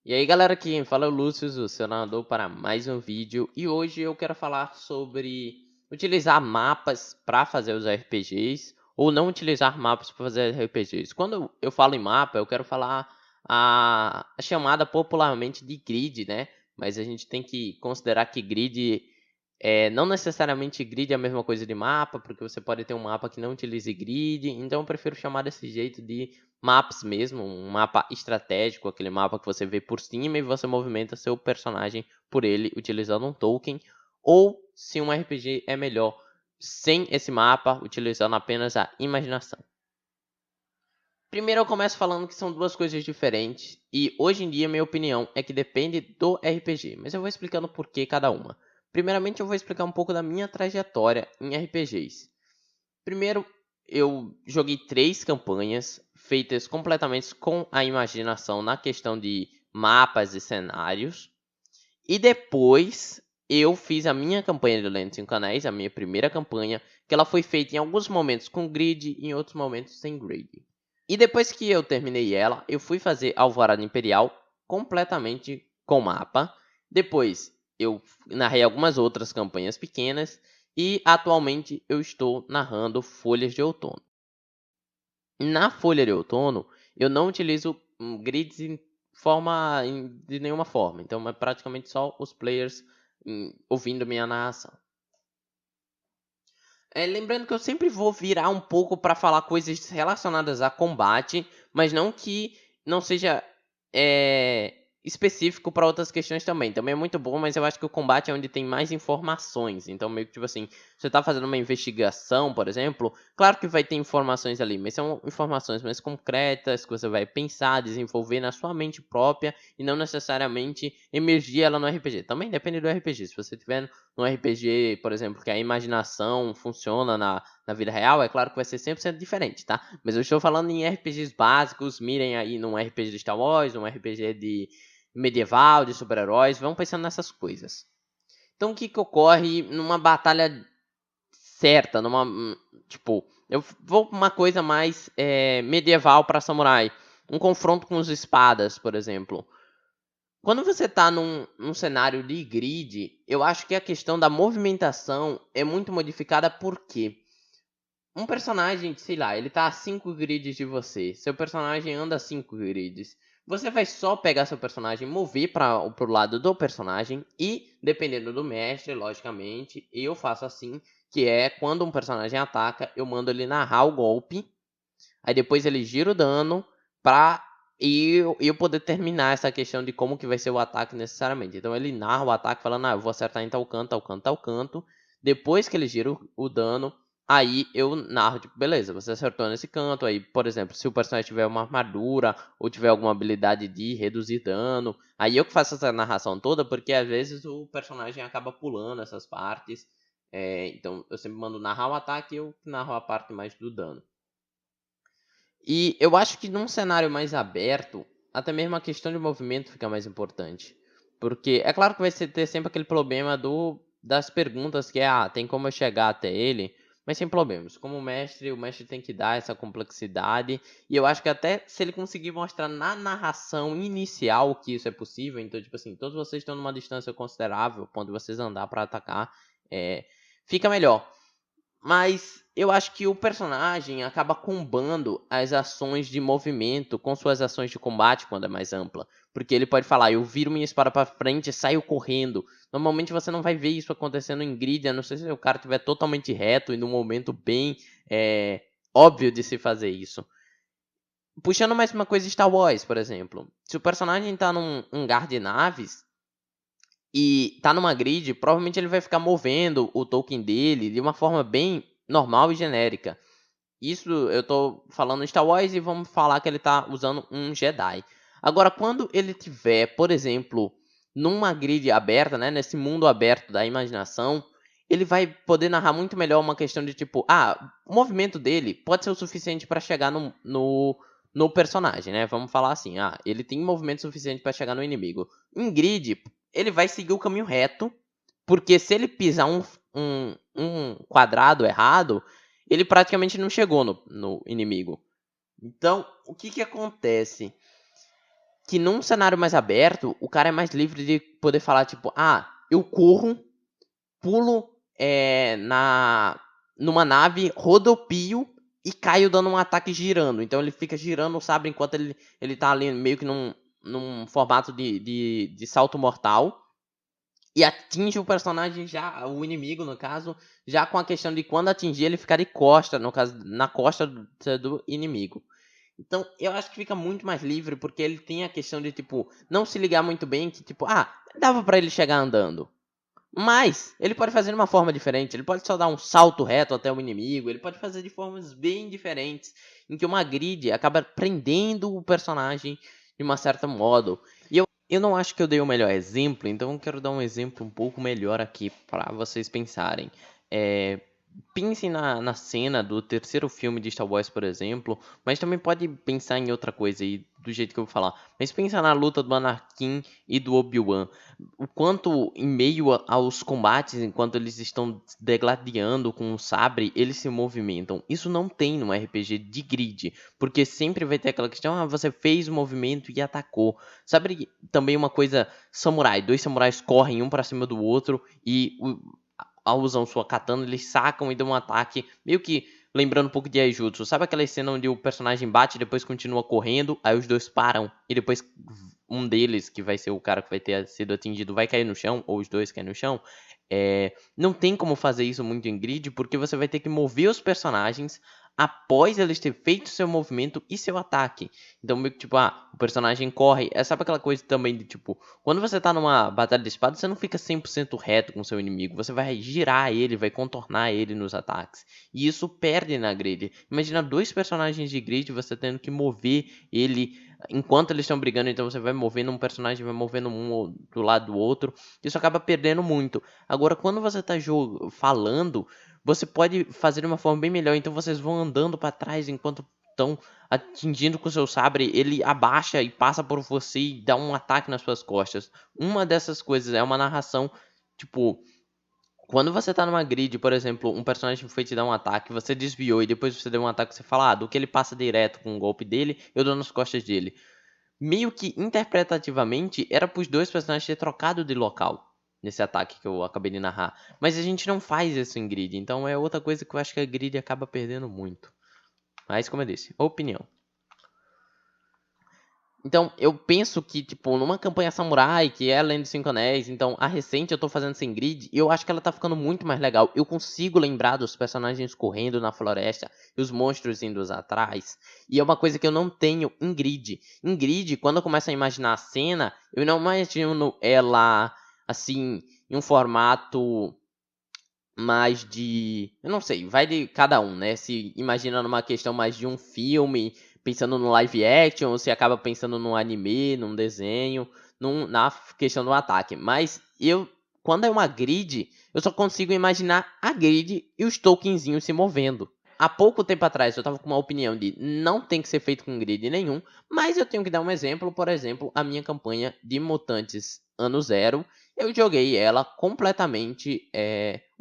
E aí galera, aqui quem fala é o Lúcio, o seu narrador para mais um vídeo. E hoje eu quero falar sobre utilizar mapas para fazer os RPGs ou não utilizar mapas para fazer RPGs. Quando eu falo em mapa, eu quero falar a chamada popularmente de grid, né? Mas a gente tem que considerar que grid não necessariamente grid é a mesma coisa de mapa, porque você pode ter um mapa que não utilize grid, então eu prefiro chamar desse jeito de maps mesmo, um mapa estratégico, aquele mapa que você vê por cima e você movimenta seu personagem por ele utilizando um token, ou se um RPG é melhor sem esse mapa, utilizando apenas a imaginação. Primeiro eu começo falando que são duas coisas diferentes, e hoje em dia minha opinião é que depende do RPG, mas eu vou explicando por que cada uma. Primeiramente eu vou explicar um pouco da minha trajetória em RPGs. Primeiro, eu joguei 3 campanhas feitas completamente com a imaginação na questão de mapas e cenários. E depois eu fiz a minha campanha de Lendas e Canéis, a minha primeira campanha, que ela foi feita em alguns momentos com grid e em outros momentos sem grid. E depois que eu terminei ela, eu fui fazer Alvorada Imperial completamente com mapa. Depois eu narrei algumas outras campanhas pequenas e atualmente eu estou narrando Folhas de Outono. Na Folha de Outono, eu não utilizo grids de nenhuma forma. Então é praticamente só os players ouvindo minha narração. Lembrando que eu sempre vou virar um pouco para falar coisas relacionadas a combate, mas não que não seja específico para outras questões também. Também é muito bom, mas eu acho que o combate é onde tem mais informações. Então, meio que tipo assim, você tá fazendo uma investigação, por exemplo, claro que vai ter informações ali, mas são informações mais concretas que você vai pensar, desenvolver na sua mente própria e não necessariamente emergir ela no RPG. Também depende do RPG. Se você tiver num RPG, por exemplo, que a imaginação funciona na vida real, é claro que vai ser 100% diferente, tá? Mas eu estou falando em RPGs básicos, mirem aí num RPG de Star Wars, um RPG de medieval, de super-heróis, vão pensando nessas coisas. Então o que ocorre numa batalha certa, tipo, eu vou pra uma coisa mais medieval para samurai, um confronto com os espadas, por exemplo. Quando você está num cenário de grid, eu acho que a questão da movimentação é muito modificada porque um personagem, sei lá, ele tá a 5 grids de você. Seu personagem anda a 5 grids. Você vai só pegar seu personagem, mover para pro lado do personagem e, dependendo do mestre, logicamente, eu faço assim, que é quando um personagem ataca, eu mando ele narrar o golpe. Aí depois ele gira o dano pra eu poder terminar essa questão de como que vai ser o ataque necessariamente. Então ele narra o ataque falando, eu vou acertar em tal canto, tal canto, tal canto. Depois que ele gira o dano, aí eu narro, tipo, beleza, você acertou nesse canto. Aí, por exemplo, se o personagem tiver uma armadura ou tiver alguma habilidade de reduzir dano, aí eu que faço essa narração toda, porque às vezes o personagem acaba pulando essas partes. Então eu sempre mando narrar o ataque e eu narro a parte mais do dano. E eu acho que num cenário mais aberto, até mesmo a questão de movimento fica mais importante. Porque é claro que vai ter sempre aquele problema das perguntas que tem como eu chegar até ele, mas sem problemas. Como mestre, o mestre tem que dar essa complexidade. E eu acho que até se ele conseguir mostrar na narração inicial que isso é possível, então, tipo assim, todos vocês estão numa distância considerável, ponto de vocês andar para atacar, fica melhor. Mas eu acho que o personagem acaba combando as ações de movimento com suas ações de combate quando é mais ampla. Porque ele pode falar, eu viro minha espada pra frente e saio correndo. Normalmente você não vai ver isso acontecendo em grid, a não ser se o cara estiver totalmente reto e num momento bem óbvio de se fazer isso. Puxando mais uma coisa de Star Wars, por exemplo. Se o personagem tá num hangar de naves, e tá numa grid, provavelmente ele vai ficar movendo o token dele de uma forma bem normal e genérica. Isso eu tô falando Star Wars e vamos falar que ele tá usando um Jedi. Agora, quando ele tiver, por exemplo, numa grid aberta, né, nesse mundo aberto da imaginação, ele vai poder narrar muito melhor uma questão de tipo, o movimento dele pode ser o suficiente para chegar no personagem, né? Vamos falar assim, ele tem movimento suficiente para chegar no inimigo. Em grid, ele vai seguir o caminho reto, porque se ele pisar um quadrado errado, ele praticamente não chegou no inimigo. Então, o que acontece? que num cenário mais aberto, o cara é mais livre de poder falar, tipo, eu corro, pulo numa nave, rodopio e caio dando um ataque girando. Então ele fica girando o sabre enquanto ele tá ali meio que num formato de salto mortal. E atinge o personagem já, o inimigo no caso, já com a questão de quando atingir ele ficar de costa, no caso, na costa do inimigo. Então, eu acho que fica muito mais livre, porque ele tem a questão de, tipo, não se ligar muito bem, que, tipo, dava pra ele chegar andando. Mas, ele pode fazer de uma forma diferente, ele pode só dar um salto reto até o inimigo, ele pode fazer de formas bem diferentes, em que uma grid acaba prendendo o personagem de uma certa modo. E eu não acho que eu dei o melhor exemplo, então eu quero dar um exemplo um pouco melhor aqui para vocês pensarem. Pensem na cena do terceiro filme de Star Wars, por exemplo, mas também pode pensar em outra coisa aí, do jeito que eu vou falar. Mas pensa na luta do Anakin e do Obi-Wan. O quanto, em meio aos combates, enquanto eles estão degladiando com o sabre, eles se movimentam. Isso não tem no RPG de grid, porque sempre vai ter aquela questão, você fez o movimento e atacou. Sabe também uma coisa samurai, dois samurais correm um para cima do outro e usam sua katana, eles sacam e dão um ataque, meio que lembrando um pouco de Aijutsu. Sabe aquela cena onde o personagem bate e depois continua correndo, aí os dois param e depois um deles, que vai ser o cara que vai ter sido atingido, vai cair no chão, ou os dois caem no chão? Não tem como fazer isso muito em grid, porque você vai ter que mover os personagens após eles ter feito seu movimento e seu ataque. Então, meio que tipo, o personagem corre. Sabe aquela coisa também de tipo, quando você tá numa batalha de espada, você não fica 100% reto com seu inimigo. Você vai girar ele, vai contornar ele nos ataques. E isso perde na grid. Imagina dois personagens de grid, você tendo que mover ele enquanto eles estão brigando. Então você vai movendo um personagem, vai movendo um do lado do outro. Isso acaba perdendo muito. Agora, quando você tá falando, você pode fazer de uma forma bem melhor. Então vocês vão andando para trás enquanto estão atingindo com seu sabre, ele abaixa e passa por você e dá um ataque nas suas costas. Uma dessas coisas é uma narração, tipo, quando você tá numa grid, por exemplo, um personagem foi te dar um ataque, você desviou e depois você deu um ataque, você fala, do que ele passa direto com o golpe dele, eu dou nas costas dele. Meio que interpretativamente era pros dois personagens ter trocado de local nesse ataque que eu acabei de narrar. Mas a gente não faz isso em grid, então é outra coisa que eu acho que a grid acaba perdendo muito. Mas como eu disse, opinião. Então, eu penso que, tipo, numa campanha samurai, que é além dos 5 anéis, então, a recente eu tô fazendo sem grid, e eu acho que ela tá ficando muito mais legal. Eu consigo lembrar dos personagens correndo na floresta, e os monstros indo atrás, e é uma coisa que eu não tenho em grid. Em grid, quando eu começo a imaginar a cena, eu não imagino ela, assim, em um formato mais de... Eu não sei, vai de cada um, né? Se imagina numa questão mais de um filme, pensando no live action, ou se acaba pensando num anime, num desenho, na questão do ataque. Mas quando é uma grid, eu só consigo imaginar a grid e os tokenzinhos se movendo. Há pouco tempo atrás eu tava com uma opinião de não tem que ser feito com grid nenhum, mas eu tenho que dar um exemplo, por exemplo, a minha campanha de Mutantes Ano Zero, eu joguei ela completamente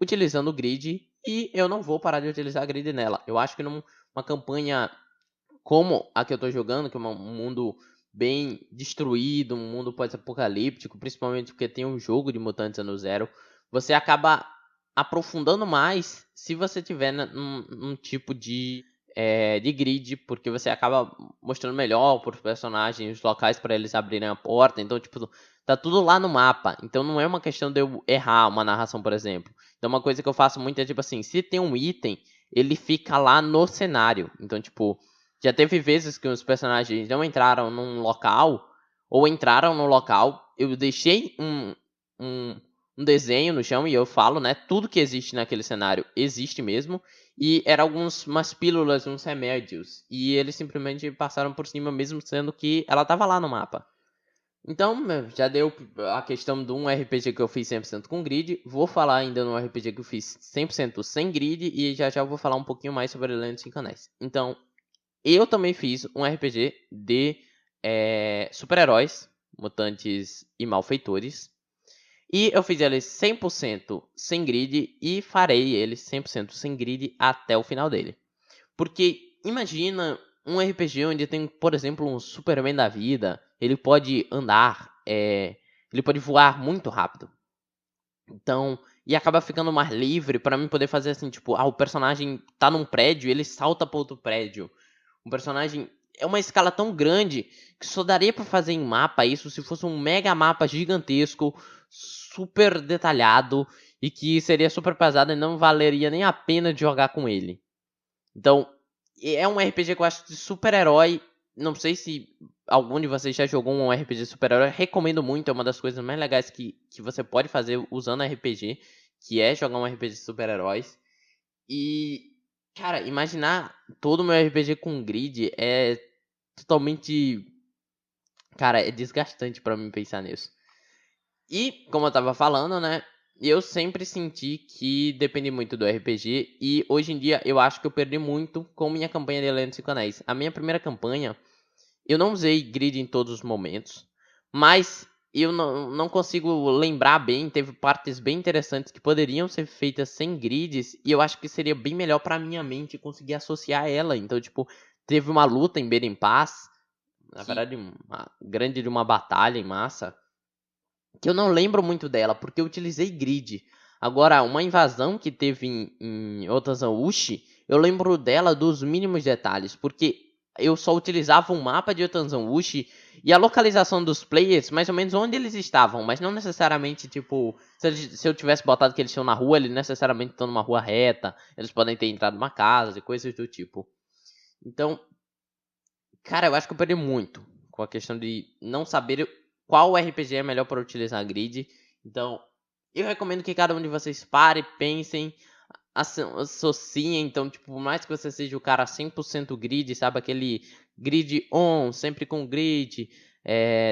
utilizando o grid e eu não vou parar de utilizar grid nela. Eu acho que numa campanha como a que eu tô jogando, que é um mundo bem destruído, um mundo pós-apocalíptico, principalmente porque tem um jogo de Mutantes Ano Zero, você acaba aprofundando mais se você tiver num tipo de grid, porque você acaba mostrando melhor para os personagens, os locais para eles abrirem a porta. Então, tipo, tá tudo lá no mapa. Então não é uma questão de eu errar uma narração, por exemplo. Então uma coisa que eu faço muito é tipo assim, se tem um item, ele fica lá no cenário. Então, tipo, já teve vezes que os personagens não entraram num local, ou entraram no local, eu deixei um, um desenho no chão e eu falo, né? Tudo que existe naquele cenário existe mesmo. E eram umas pílulas, uns remédios. E eles simplesmente passaram por cima, mesmo sendo que ela tava lá no mapa. Então, já deu a questão de um RPG que eu fiz 100% com grid. Vou falar ainda no RPG que eu fiz 100% sem grid. E já já vou falar um pouquinho mais sobre Lendas dos Cinco Anéis. Então, eu também fiz um RPG de super-heróis, mutantes e malfeitores. E eu fiz ele 100% sem grid e farei ele 100% sem grid até o final dele. Porque imagina um RPG onde tem, por exemplo, um Superman da vida, ele pode andar, ele pode voar muito rápido. Então, e acaba ficando mais livre pra mim poder fazer assim, tipo, o personagem tá num prédio e ele salta pra outro prédio. O personagem é uma escala tão grande que só daria pra fazer em mapa isso se fosse um mega mapa gigantesco, super detalhado e que seria super pesado e não valeria nem a pena de jogar com ele. Então, é um RPG que eu acho de super-herói. Não sei se algum de vocês já jogou um RPG de super-herói. Recomendo muito, é uma das coisas mais legais que você pode fazer usando RPG, que é jogar um RPG de super-heróis. E, cara, imaginar todo o meu RPG com grid é totalmente. Cara, é desgastante pra mim pensar nisso. E, como eu tava falando, né? Eu sempre senti que depende muito do RPG. E hoje em dia eu acho que eu perdi muito com minha campanha de Lendas e Anéis. A minha primeira campanha, eu não usei grid em todos os momentos. Mas eu não consigo lembrar bem. Teve partes bem interessantes que poderiam ser feitas sem grids. E eu acho que seria bem melhor pra minha mente conseguir associar ela. Então, tipo, teve uma luta em Beren Pass. Na verdade, uma grande de uma batalha em massa que eu não lembro muito dela, porque eu utilizei grid. Agora, uma invasão que teve em Otanzan-Ushi, eu lembro dela dos mínimos detalhes, porque eu só utilizava um mapa de Otanzan-Ushi e a localização dos players, mais ou menos onde eles estavam, mas não necessariamente, tipo, se eu tivesse botado que eles estão na rua, eles necessariamente estão numa rua reta, eles podem ter entrado numa casa e coisas do tipo. Então, cara, eu acho que eu perdi muito com a questão de não saber qual RPG é melhor para utilizar a grid. Então, eu recomendo que cada um de vocês pare, pensem, associem. Então, tipo, por mais que você seja o cara 100% grid, sabe? Aquele grid on, sempre com grid.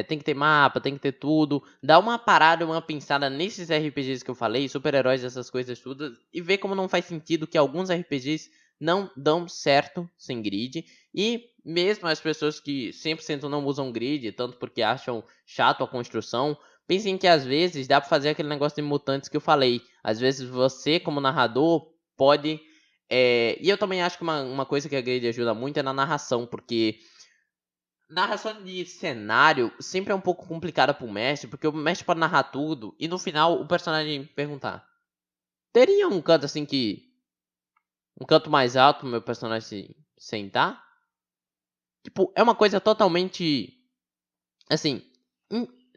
Tem que ter mapa, tem que ter tudo. Dá uma parada, uma pensada nesses RPGs que eu falei, super-heróis, essas coisas tudo, e ver como não faz sentido que alguns RPGs não dão certo sem grid. E mesmo as pessoas que 100% não usam grid, tanto porque acham chato a construção, pensem que às vezes dá pra fazer aquele negócio de mutantes que eu falei. Às vezes você, como narrador, pode. E eu também acho que uma coisa que a grid ajuda muito é na narração, porque narração de cenário sempre é um pouco complicada pro mestre, porque o mestre pode narrar tudo e no final o personagem perguntar: teria um canto assim que. Um canto mais alto pro meu personagem se sentar? Tipo, é uma coisa totalmente. Assim.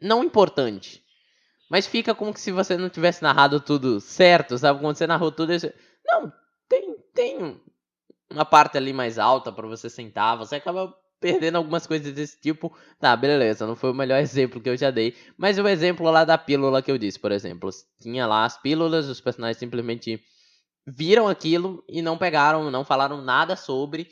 Não importante. Mas fica como que se você não tivesse narrado tudo certo, sabe? Quando você narrou tudo. Não, tem uma parte ali mais alta pra você sentar. Você acaba perdendo algumas coisas desse tipo. Tá, beleza, não foi o melhor exemplo que eu já dei. Mas o exemplo lá da pílula que eu disse, por exemplo. Tinha lá as pílulas, os personagens simplesmente viram aquilo e não pegaram, não falaram nada sobre.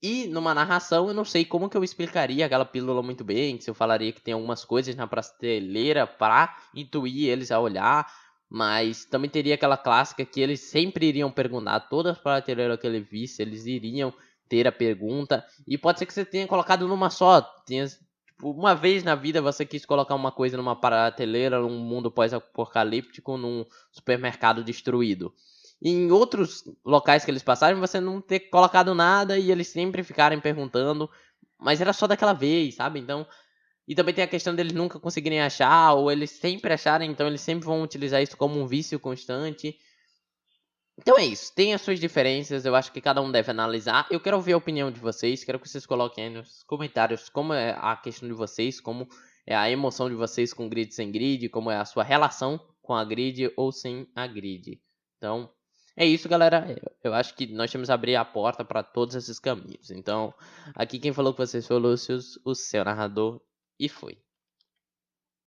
E numa narração eu não sei como que eu explicaria aquela pílula muito bem, se eu falaria que tem algumas coisas na prateleira para intuir eles a olhar, mas também teria aquela clássica que eles sempre iriam perguntar, todas as prateleiras que ele visse, eles iriam ter a pergunta, e pode ser que você tenha colocado numa só, tipo, uma vez na vida você quis colocar uma coisa numa prateleira, num mundo pós-apocalíptico, num supermercado destruído. E em outros locais que eles passaram, você não ter colocado nada e eles sempre ficarem perguntando, mas era só daquela vez, sabe? Então, e também tem a questão deles nunca conseguirem achar, ou eles sempre acharem, então eles sempre vão utilizar isso como um vício constante. Então é isso, tem as suas diferenças, eu acho que cada um deve analisar. Eu quero ouvir a opinião de vocês, quero que vocês coloquem aí nos comentários como é a questão de vocês, como é a emoção de vocês com grid sem grid, como é a sua relação com a grid ou sem a grid. Então, é isso, galera. Eu acho que nós temos que abrir a porta para todos esses caminhos. Então, aqui quem falou com vocês foi o Lúcio, o seu narrador, e foi.